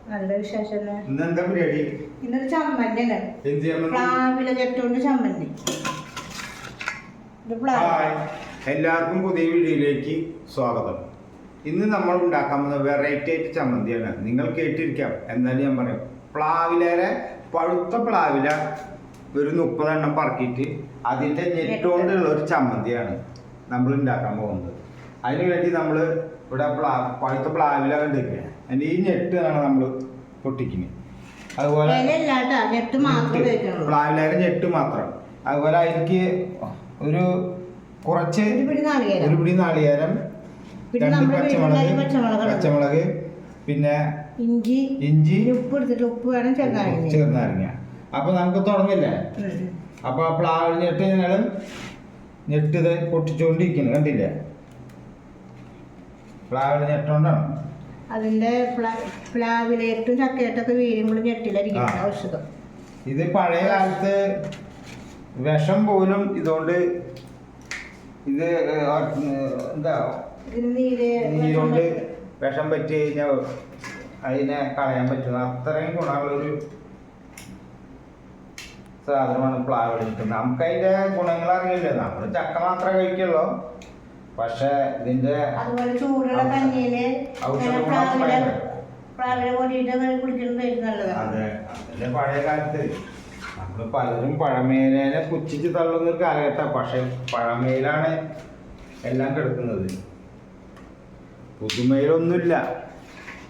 നല്ല വിശേഷം. ഇന്നെന്താ പരിപാടി? ഇന്നൊരു ചമ്മന്തി പ്ലാവിലെ ചെട്ടുകൊണ്ട് ചമ്മന്തി. എല്ലാവർക്കും പുതിയ വീഡിയോയിലേക്ക് സ്വാഗതം. ഇന്ന് നമ്മൾ ഉണ്ടാക്കാൻ പോകുന്ന വെറൈറ്റി ആയിട്ട് ചമ്മന്തിയാണ്. നിങ്ങൾ കേട്ടിരിക്കാം, എന്നാലും ഞാൻ പറയാം. പ്ലാവിലേറെ പഴുത്ത പ്ലാവില ഒരു 30 എണ്ണം പറക്കിയിട്ട് അതിൻ്റെ ഞെട്ടുകൊണ്ടുള്ള ഒരു ചമ്മന്തിയാണ് നമ്മൾ ഉണ്ടാക്കാൻ പോകുന്നത്. അതിന് വേണ്ടി നമ്മൾ ഇവിടെ പഴുത്ത പ്ലാവില കണ്ടിരിക്കുക. അതിൻ്റെ ഈ ഞെട്ടാണ് നമ്മൾ പൊട്ടിക്കുന്നത്. അതുപോലെ പ്ലാവിലേറെ ഞെട്ട് മാത്രം. അതുപോലെ അതിലേക്ക് ഒരു കുറച്ച് ഒരു പിടി നാളികേരം, 2 പച്ചമുളക്, പിന്നെ ഇഞ്ചി, ഉപ്പ് വേണം, ചെറുനാരങ്ങ. അപ്പൊ നമുക്ക് തുടങ്ങില്ലേ? അപ്പൊ ആ പ്ലാവ് ഞെട്ട് ഞങ്ങൾ ഞെട്ട് പൊട്ടിച്ചുകൊണ്ടിരിക്കുന്നു. കണ്ടില്ലേ? പ്ലാവിൽ ഞെട്ടുകൊണ്ടാണ് അതിന്റെ പ്ലാവിലേറ്റും ചക്കയേറ്റൊക്കെ വീരുമ്പോഴും ഞെട്ടിലായിരിക്കും ഔഷധം. ഇത് പഴയ കാലത്ത് വിഷം പോലും ഇതുകൊണ്ട് ഇത് എന്താ നീരുകൊണ്ട് വിഷം പറ്റി കഴിഞ്ഞാൽ അതിനെ കളയാൻ പറ്റുന്ന അത്രയും ഗുണമുള്ളൊരു സാധനമാണ് പ്ലാവ് കിട്ടുന്നത്. നമുക്ക് അതിന്റെ ഗുണങ്ങൾ അറിയില്ല. നമ്മൾ ചക്ക മാത്രമേ കഴിക്കുള്ളൂ. പക്ഷെ ഇതിന്റെ ചൂടുള്ള കഞ്ഞിയില് അതെ, അതിന്റെ പഴയ കാലത്ത് നമ്മള് പലരും പഴമേനെ പുച്ഛിച്ച് തള്ളുന്ന ഒരു കാലഘട്ടം. പക്ഷെ പഴമയിലാണ് എല്ലാം കിടക്കുന്നത്. പുതുമയിലൊന്നുമില്ല,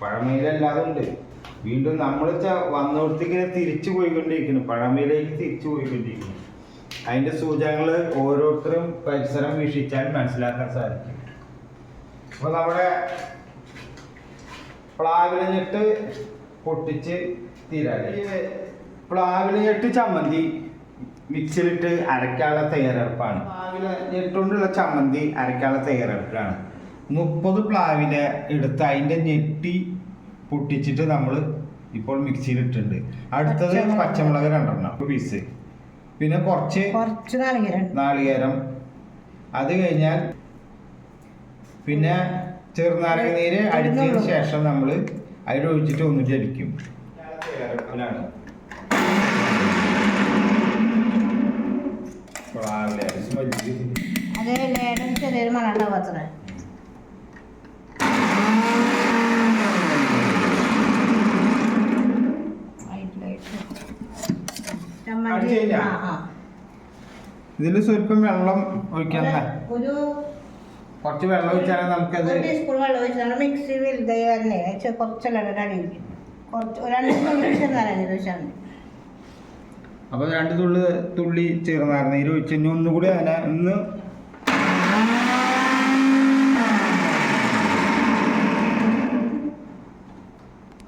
പഴമയിലല്ലാതെ ഉണ്ട്. വീണ്ടും നമ്മൾ വന്നോടത്തേക്ക് തിരിച്ചു പോയിക്കൊണ്ടിരിക്കുന്നു, പഴമയിലേക്ക് തിരിച്ചു പോയിക്കൊണ്ടിരിക്കുന്നു. അതിന്റെ സൂചനകൾ ഓരോരുത്തരും പരിസരം വീക്ഷിച്ചാൽ മനസ്സിലാക്കാൻ സാധിക്കും. അപ്പൊ നമ്മുടെ പ്ലാവില ഞെട്ട് പൊട്ടിച്ച് തീരാതെ പ്ലാവില ഞെട്ട് ചമ്മന്തി മിക്സിയിലിട്ട് അരക്കാനുള്ള തയ്യാറെടുപ്പാണ്. പ്ലാവില ഞെട്ടുകൊണ്ടുള്ള ചമ്മന്തി അരക്കാനുള്ള തയ്യാറെടുപ്പിലാണ്. 30 പ്ലാവില എടുത്ത് അതിന്റെ ഞെട്ടി പൊട്ടിച്ചിട്ട് നമ്മൾ ഇപ്പോൾ മിക്സിയിലിട്ടുണ്ട്. അടുത്തത് പച്ചമുളക് 2 പീസ്, പിന്നെ കുറച്ച് നാളികേരം. അത് കഴിഞ്ഞാൽ പിന്നെ ചെറുനാരങ്ങ നീര് അടിച്ചതിന് ശേഷം നമ്മൾ അതിലൊഴിച്ചിട്ട് ഒന്നിട്ട് അടിക്കും. ചെറിയൊരു മണമുണ്ടാവാത്തത്. ഇതില് സ്വല്പം വെള്ളം ഒഴിക്കാൻ, കുറച്ച് വെള്ളം ഒഴിച്ചാൽ നമുക്കത് ടീസ്പൂൺ വെള്ളം ഒഴിച്ചാൽ മിക്സി വലുതായി തന്നെ കുറച്ചെല്ലാം അടിയിരിക്കും. അപ്പൊ 2 തുള്ളി ചെറുനാരങ്ങ നീര് ഒഴിച്ച് ഇനി ഒന്നുകൂടി അതിനെ ഒന്ന്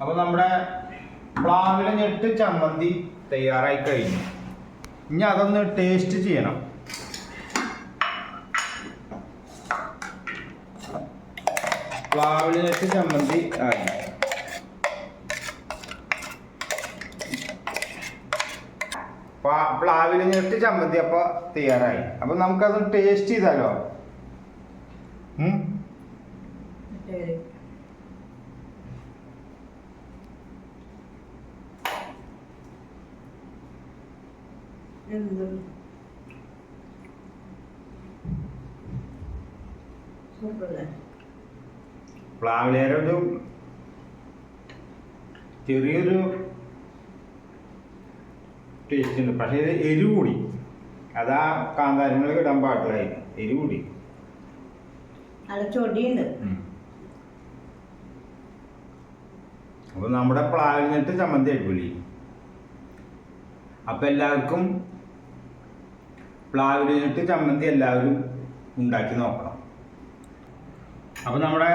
അപ്പൊ നമ്മുടെ പ്ലാവില ഞെട്ട് ചമ്മന്തി തയ്യാറായി കഴിഞ്ഞു. ഇനി അതൊന്ന് ടേസ്റ്റ് ചെയ്യണം. പ്ലാവില ഞെട്ട് ചമ്മന്തി ആയി. പ്ലാവില ഞെട്ട് ചമ്മന്തി അപ്പൊ തയ്യാറായി. അപ്പൊ നമുക്കത് ടേസ്റ്റ് ചെയ്താലോ? പ്ലാവിലേറെ ഒരു ചെറിയൊരു ടേസ്റ്റ് ഉണ്ട്. പക്ഷെ ഇത് എരിവ് കൂടി. അതാ കാന്താരങ്ങൾ ഇടാൻ പാടില്ലായി, എരിവ് കൂടി. അപ്പൊ നമ്മുടെ പ്ലാവിൽ നിന്നിട്ട് ചമ്മന്തി അടിപൊളി. അപ്പൊ എല്ലാവർക്കും പ്ലാവിൽ നിന്നിട്ട് ചമ്മന്തി എല്ലാവരും ഉണ്ടാക്കി നോക്കണം. അപ്പൊ നമ്മുടെ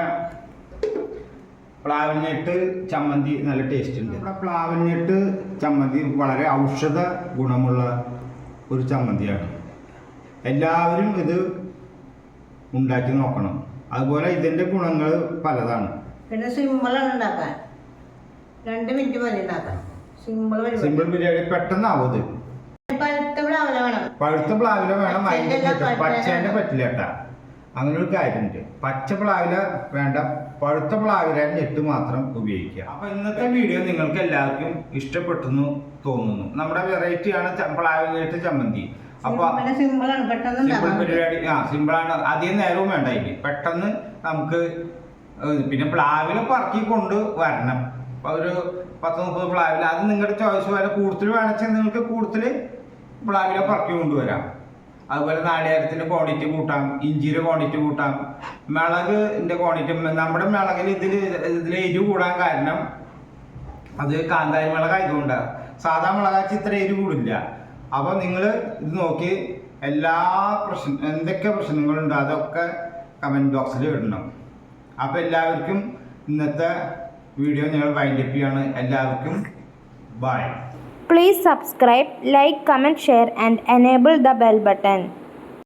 പ്ലാവിനിട്ട് ചമ്മന്തി നല്ല ടേസ്റ്റ് ഉണ്ട്. നമ്മുടെ പ്ലാവിനിട്ട് ചമ്മന്തി വളരെ ഔഷധ ഗുണമുള്ള ഒരു ചമ്മന്തിയാണ്. എല്ലാവരും ഇത് ഉണ്ടാക്കി നോക്കണം. അതുപോലെ ഇതിന്റെ ഗുണങ്ങൾ പലതാണ്. പിന്നെ സിമ്പിളാണ് ഉണ്ടാക്കാൻ, 2 മിനിറ്റ് മതി ഉണ്ടാക്കാൻ. സിമ്പിൾ ബിരിയാണി പെട്ടെന്നാവും. പഴുത്ത പ്ലാവില വേണം, പച്ചേന്റെ പറ്റില്ല കേട്ടാ. അങ്ങനെ ഒരു കാര്യമുണ്ട്. പച്ച പ്ലാവില വേണ്ട, പഴുത്ത പ്ലാവില ഞെട്ട് മാത്രം ഉപയോഗിക്കുക. അപ്പൊ ഇന്നത്തെ വീഡിയോ നിങ്ങൾക്ക് എല്ലാവർക്കും ഇഷ്ടപ്പെട്ടെന്ന് തോന്നുന്നു. നമ്മുടെ വെറൈറ്റിയാണ് പ്ലാവിലയിട്ട് ചമ്മന്തി. അപ്പൊ സിമ്പിളാണ്, പെട്ടെന്ന് സിമ്പിൾ പരിപാടി. സിമ്പിളാണ്, അധികം നേരവും വേണ്ട. ഇനി പെട്ടെന്ന് നമുക്ക് പിന്നെ പ്ലാവില പറക്കി കൊണ്ട് വരണം. ഒരു 10-30 പ്ലാവില, അത് നിങ്ങളുടെ ചോയ്സ് പോലെ. കൂടുതൽ വേണമെച്ചാൽ നിങ്ങൾക്ക് കൂടുതൽ പ്ലാവില പറക്കി കൊണ്ടുവരാം. അതുപോലെ നാളികേരത്തിന്റെ ക്വാണ്ടിറ്റി കൂട്ടാം, ഇഞ്ചിയുടെ ക്വാണ്ടിറ്റി കൂട്ടാം, മിളകിന്റെ ക്വാണ്ടിറ്റി. നമ്മുടെ മിളകിൽ ഇതിൽ എരിവ് കൂടാൻ കാരണം അത് കാന്താരി മിളകായതുകൊണ്ടാണ്. സാധാ മിളകാച്ച് ഇത്ര എരിവ് കൂടില്ല. അപ്പോൾ നിങ്ങൾ ഇത് നോക്കി എല്ലാ എന്തൊക്കെ പ്രശ്നങ്ങളുണ്ടോ അതൊക്കെ കമൻറ്റ് ബോക്സിൽ ഇടണം. അപ്പോൾ എല്ലാവർക്കും ഇന്നത്തെ വീഡിയോ ഞങ്ങൾ വൈൻഡപ്പ് ചെയ്യാണ്. എല്ലാവർക്കും by. Please subscribe, like, comment, share and enable the bell button.